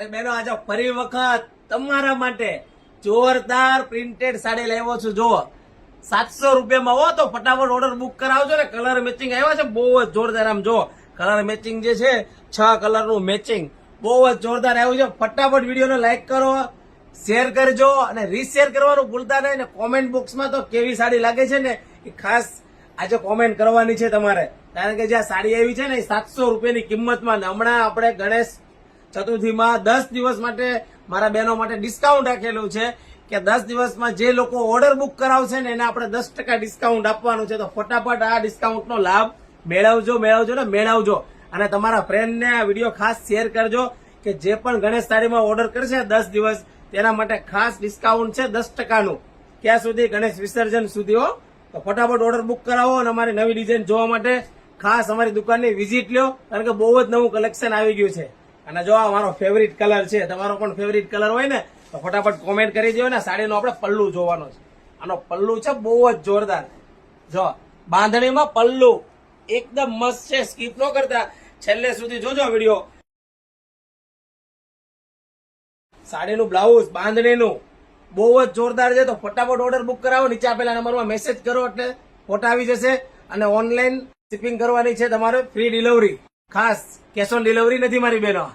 અરે બહેનો આજે ફરી વખત તમારા માટે જોરદાર પ્રિન્ટેડ સાડી લાવ્યો છું. જો 700 રૂપિયામાં હો, તો ફટાફટ ઓર્ડર બુક કરાવજો ને. કલર મેચિંગ આવ્યા છે બહુ જ જોરદાર. આમ જો કલર મેચિંગ જે છે 6 કલરનું મેચિંગ બહુ જ જોરદાર આવ્યું છે. ફટાફટ વિડીયોને લાઈક કરો, શેર કરજો અને રીશેર કરવાનું ભૂલતા નહીં. ને કોમેન્ટ બોક્સમાં તો કેવી સાડી લાગે છે ને એ ખાસ આજે કોમેન્ટ કરવાની છે તમારે. કારણ કે જે આ સાડી આવી છે ને એ 700 રૂપિયાની કિંમતમાં. ને હમણાં આપણે ગણેશ ચતુર્થીમાં 10 દિવસ માટે મારા બહેનો માટે ડિસ્કાઉન્ટ રાખેલું છે કે 10 દિવસમાં જે લોકો ઓર્ડર બુક કરાવશે ને એને આપણે 10% ડિસ્કાઉન્ટ આપવાનું છે. તો ફટાફટ આ ડિસ્કાઉન્ટનો લાભ મેળવજો. અને તમારા ફ્રેન્ડને આ વિડીયો ખાસ શેર કરજો કે જે પણ ગણેશ સાડીમાં ઓર્ડર કરશે 10 દિવસ તેના માટે ખાસ ડિસ્કાઉન્ટ છે 10%નું. ક્યાં સુધી? ગણેશ વિસર્જન સુધી હો. તો ફટાફટ ઓર્ડર બુક કરાવો અને અમારી નવી ડિઝાઇન જોવા માટે ખાસ અમારી દુકાનની વિઝિટ લ્યો. કારણ કે બહુ જ નવું કલેક્શન આવી ગયું છે. અને જો આ મારો ફેવરિટ કલર છે, તમારો પણ ફેવરિટ કલર હોય ને તો ફટાફટ કોમેન્ટ કરી દો ને. સાડીનો આપણે પલ્લુ જોવાનો છે. આનો પલ્લુ છે બહુ જ જોરદાર. જો બાંધણીમાં પલ્લુ એકદમ મસ્ત છે. સ્કીપ ન કરતા, છેલ્લે સુધી જોજો વિડીયો. સાડીનું બ્લાઉઝ બાંધણીનું બહુ જ જોરદાર છે. તો ફટાફટ ઓર્ડર બુક કરાવો. નીચે આપેલા નંબરમાં મેસેજ કરો એટલે ફોટા આવી જશે. અને ઓનલાઈન શિપિંગ કરવાની છે તમારે, ફ્રી ડિલિવરી. ખાસ કેશ ઓન ડિલિવરી નથી મારી બહેનો.